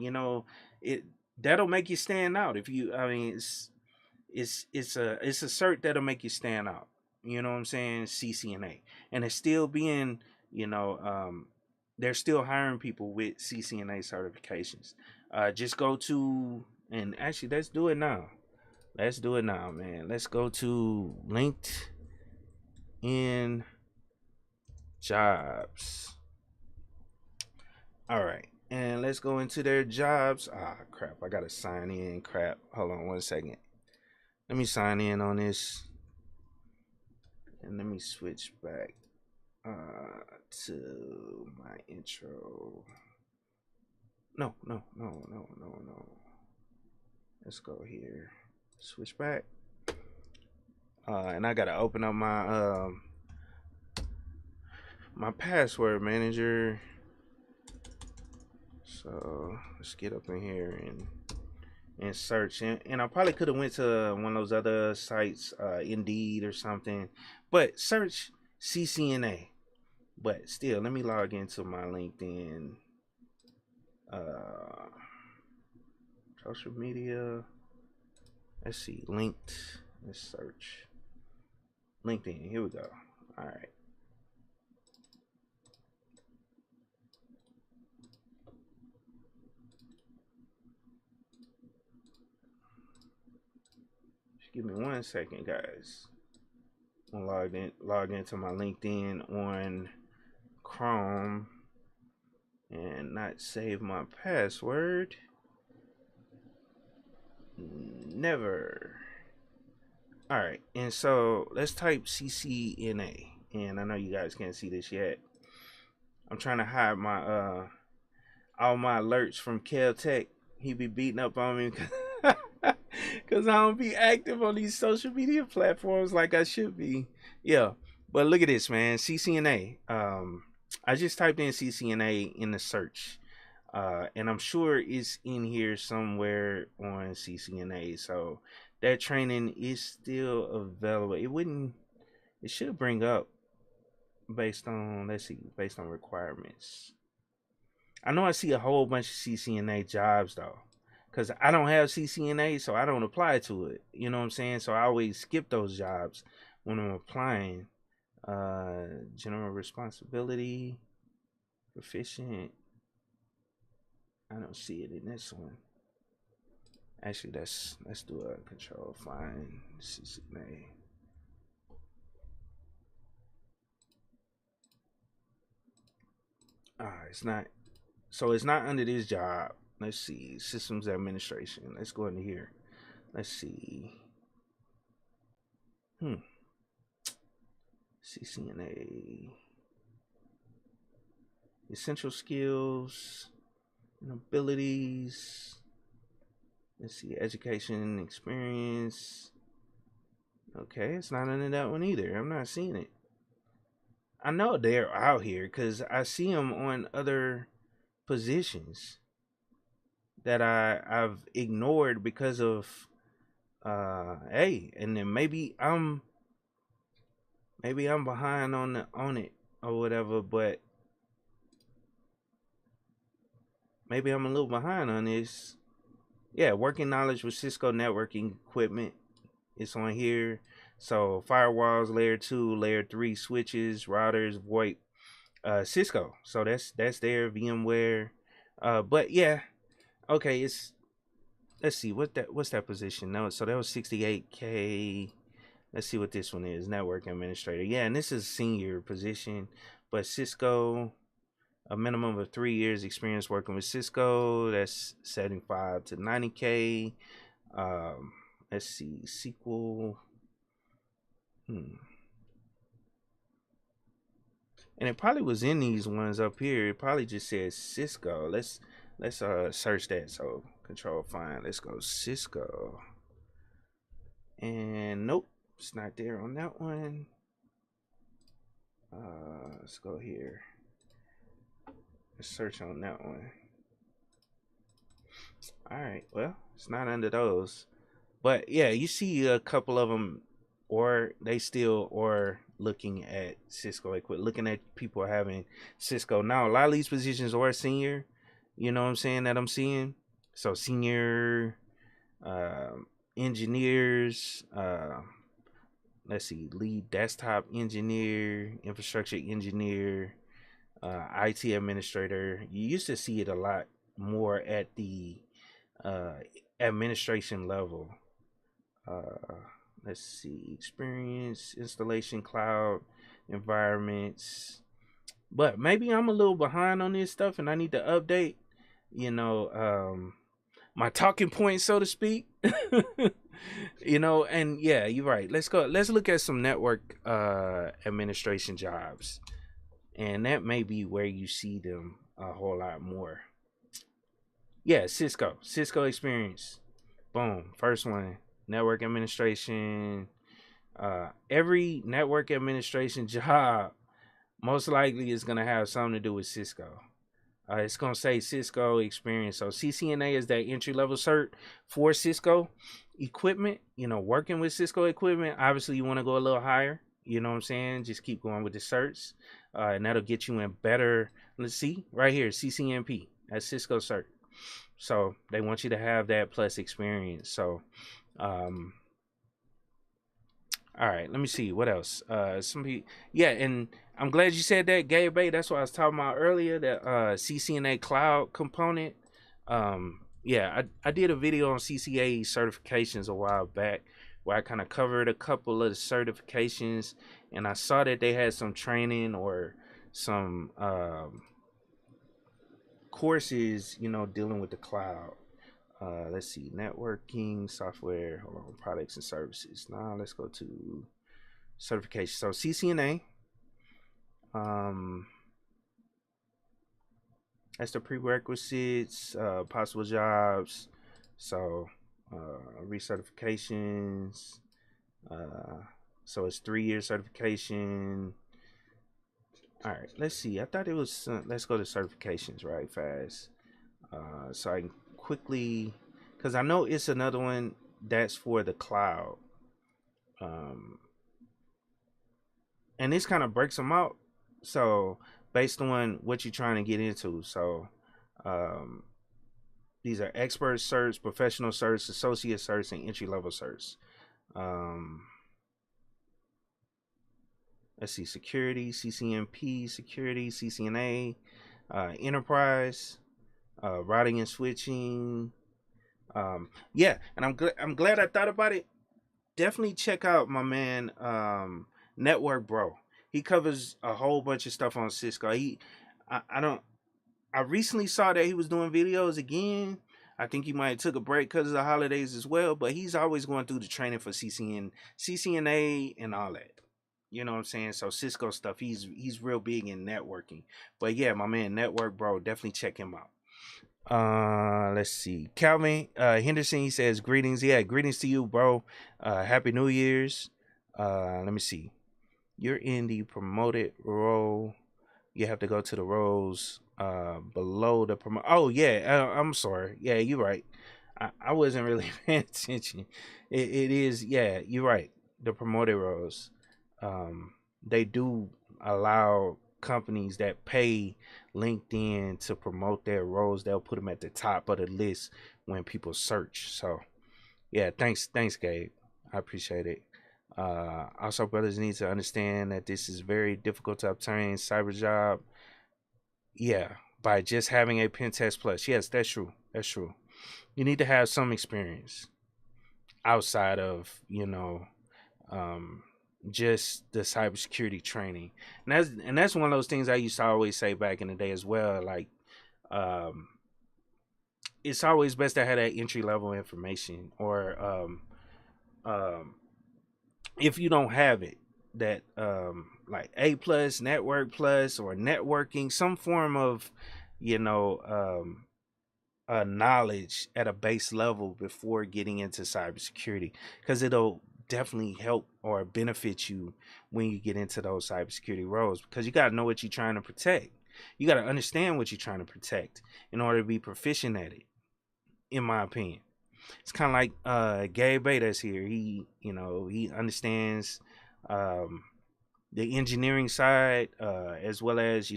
it that'll make you stand out. If you I mean it's a cert that'll make you stand out. You know what I'm saying? CCNA. And it's still being, you know, they're still hiring people with CCNA certifications. Just go to, and actually let's do it now. Let's do it now, man. Let's go to LinkedIn jobs. All right. And let's go into their jobs. Ah, crap. I got to sign in. Crap. Hold on 1 second. Let me sign in on this. And let me switch back to my intro. No, no, no, no, no, no. Let's go here. Switch back. And I got to open up my password manager. So let's get up in here and search. And I probably could have went to one of those other sites, Indeed or something, but search CCNA. But still, let me log into my LinkedIn, social media. Let's see, linked. Let's search LinkedIn. Here we go. All right. Just give me 1 second, guys. I'm log into my LinkedIn on Chrome and not save my password. Never. All right, and so let's type CCNA, and I know you guys can't see this yet. I'm trying to hide my all my alerts from Caltech. He be beating up on me because I don't be active on these social media platforms like I should be. Yeah, but look at this, man. CCNA. I just typed in CCNA in the search, and I'm sure it's in here somewhere on CCNA. So that training is still available. It should bring up based on, let's see, based on requirements. I know I see a whole bunch of CCNA jobs though, because I don't have CCNA, so I don't apply to it. You know what I'm saying? So I always skip those jobs when I'm applying. General responsibility, proficient. I don't see it in this one. Actually, let's do a control find CCNA. It's not. So it's not under this job. Let's see, systems administration. Let's go into here. Let's see. CCNA. Essential skills and abilities. Let's see, education experience. Okay, it's not under that one either. I'm not seeing it. I know they're out here because I see them on other positions that I've ignored because of hey, and then maybe maybe I'm behind on it or whatever, but maybe I'm a little behind on this. Yeah, working knowledge with Cisco networking equipment. It's on here. So firewalls, layer 2, layer 3 switches, routers, VoIP, Cisco. So that's there. VMware. But yeah, okay. It's let's see what's that position. No, so that was 68K. Let's see what this one is. Network administrator. Yeah, and this is senior position, but Cisco. A minimum of 3 years experience working with Cisco. That's 75 to 90K. Let's see, SQL. And it probably was in these ones up here. It probably just says Cisco. Let's search that. So control find. Let's go Cisco. And nope, it's not there on that one. Let's go here. Let's search on that one. All right, well, it's not under those. But yeah, you see a couple of them, or they still or looking at Cisco equipment, looking at people having Cisco. Now, a lot of these positions are senior, you know what I'm saying, that I'm seeing. So, senior engineers, let's see, lead desktop engineer, infrastructure engineer, IT administrator. You used to see it a lot more at the administration level. Let's see, experience, installation, cloud environments. But maybe I'm a little behind on this stuff and I need to update, you know, my talking points, so to speak. And yeah, you're right. Let's look at some network administration jobs. And that may be where you see them a whole lot more. Yeah, Cisco experience. Boom. First one, network administration. Every network administration job most likely is going to have something to do with Cisco. It's going to say Cisco experience. So CCNA is that entry level cert for Cisco equipment. Working with Cisco equipment. Obviously, you want to go a little higher. You know what I'm saying? Just keep going with the certs, and that'll get you in better. Let's see right here, CCNP. That's Cisco cert. So they want you to have that plus experience. So, all right, let me see what else. Yeah, and I'm glad you said that, Gabe Bay. That's what I was talking about earlier. That CCNA cloud component. Yeah, I did a video on CCA certifications a while back where I kind of covered a couple of the certifications, and I saw that they had some training or some courses, dealing with the cloud. Let's see, networking, software, hold on, products and services. Now let's go to certification. So CCNA, that's the prerequisites, possible jobs. So recertifications. So it's 3-year certification. All right, let's see. I thought it was. Let's go to certifications right fast. So I can quickly, because I know it's another one that's for the cloud. And this kind of breaks them out. So based on what you're trying to get into. So these are expert certs, professional certs, associate certs, and entry level certs. Let's see, security, CCNP, security, CCNA, enterprise, routing and switching. Yeah, and I'm glad I thought about it. Definitely check out my man, Network Bro. He covers a whole bunch of stuff on Cisco. I recently saw that he was doing videos again. I think he might have took a break because of the holidays as well, but he's always going through the training for CCNA and all that. You know what I'm saying? So Cisco stuff, he's real big in networking. But yeah, my man, Network Bro, definitely check him out. Let's see. Calvin Henderson, he says greetings. Yeah, greetings to you, bro. Happy New Year's. Let me see. You're in the promoted role. You have to go to the roles below the promote. Oh yeah, I'm sorry. Yeah, you're right. I wasn't really paying attention. It is, yeah, you're right. The promoted roles. they do allow companies that pay LinkedIn to promote their roles. They'll put them at the top of the list when people search. So yeah, thanks, Gabe. I appreciate it. Also, brothers need to understand that this is very difficult to obtain cyber job. Yeah, by just having a pen test plus. Yes, that's true. That's true. You need to have some experience outside of um, just the cybersecurity training, and that's one of those things I used to always say back in the day as well. Like, um, it's always best to have that entry level information, or um, if you don't have it, that like A plus, network plus, or networking, some form of you know knowledge at a base level before getting into cybersecurity, because it'll definitely help or benefit you when you get into those cybersecurity roles, because you got to know what you're trying to protect. You got to understand what you're trying to protect in order to be proficient at it, in my opinion. It's kind of like Gabe Beta's here. He understands um, the engineering side, as well as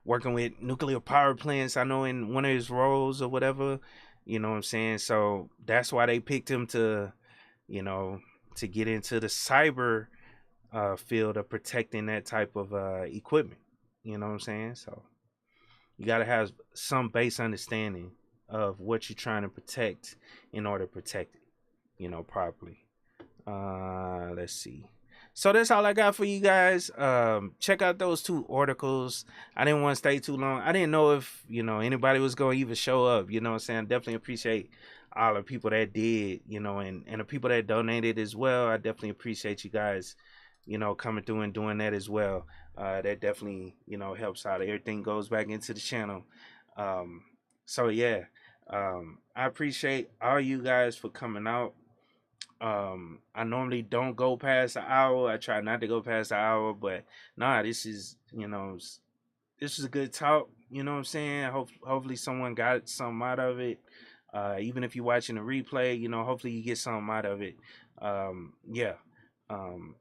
working with nuclear power plants. I know in one of his roles or whatever, you know what I'm saying. So that's why they picked him you know, to get into the cyber field of protecting that type of equipment. You know what I'm saying? So you got to have some base understanding of what you're trying to protect in order to protect it, properly. Let's see. So that's all I got for you guys. Check out those two articles. I didn't want to stay too long. I didn't know if anybody was going to even show up. You know what I'm saying? Definitely appreciate all the people that did. And the people that donated as well. I definitely appreciate you guys. Coming through and doing that as well. That definitely helps out. Everything goes back into the channel. Um, so yeah, I appreciate all you guys for coming out. I normally don't go past an hour. I try not to go past an hour, but nah, this is this is a good talk. You know what I'm saying? Hopefully someone got something out of it. Even if you're watching the replay, hopefully you get something out of it. Yeah. Um,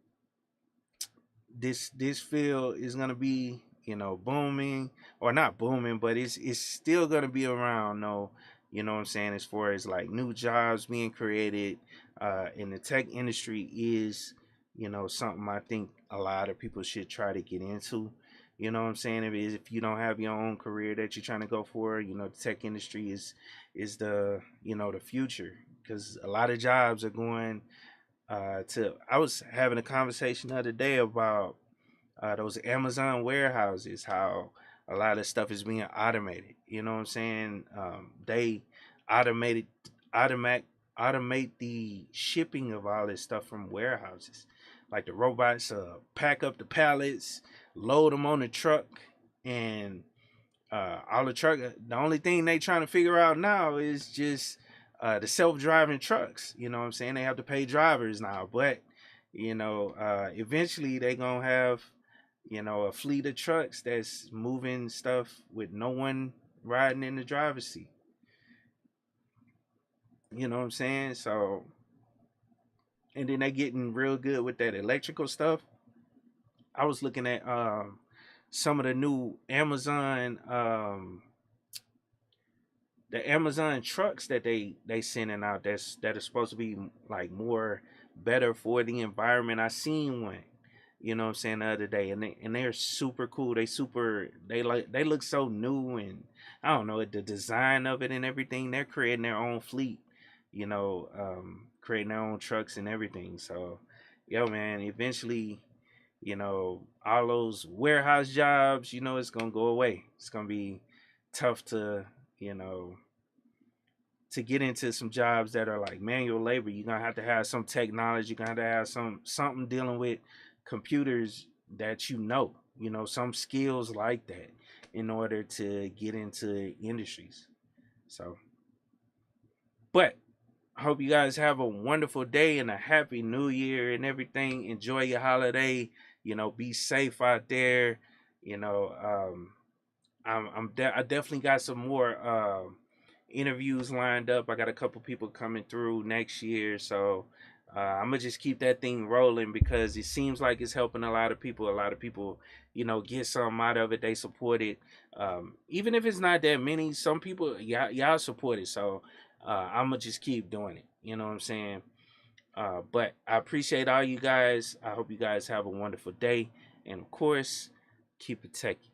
this field is gonna be booming, or not booming, but it's still gonna be around. No, you know what I'm saying, as far as like new jobs being created in the tech industry is something I think a lot of people should try to get into. You know what I'm saying? If you don't have your own career that you're trying to go for, the tech industry is the the future, because a lot of jobs are going to I was having a conversation the other day about those Amazon warehouses, how a lot of stuff is being automated. You know what I'm saying? They automated automate automate the shipping of all this stuff from warehouses. Like the robots pack up the pallets, load them on the truck, and all the truck. The only thing they trying to figure out now is just the self-driving trucks. You know what I'm saying? They have to pay drivers now, but eventually they gonna have a fleet of trucks that's moving stuff with no one riding in the driver's seat. You know what I'm saying? So, and then they getting real good with that electrical stuff. I was looking at some of the new Amazon trucks that they sending out, that are supposed to be like more better for the environment. I seen one, what I'm saying, the other day, and they're super cool. They look so new, and I don't know, the design of it and everything. They're creating their own fleet, creating their own trucks and everything. So, yo, man, eventually, all those warehouse jobs, it's gonna go away. It's gonna be tough you know, to get into some jobs that are like manual labor. You're gonna have to have some technology. You're gonna have to have something dealing with computers that some skills like that in order to get into industries. So, but I hope you guys have a wonderful day and a happy new year and everything. Enjoy your holiday. Be safe out there. You know, I definitely got some more interviews lined up. I got a couple people coming through next year, so I'm gonna just keep that thing rolling because it seems like it's helping a lot of people. A lot of people, get something out of it. They support it, even if it's not that many. Some people, y'all support it, so I'm gonna just keep doing it. You know what I'm saying? But I appreciate all you guys. I hope you guys have a wonderful day, and of course, keep it techie.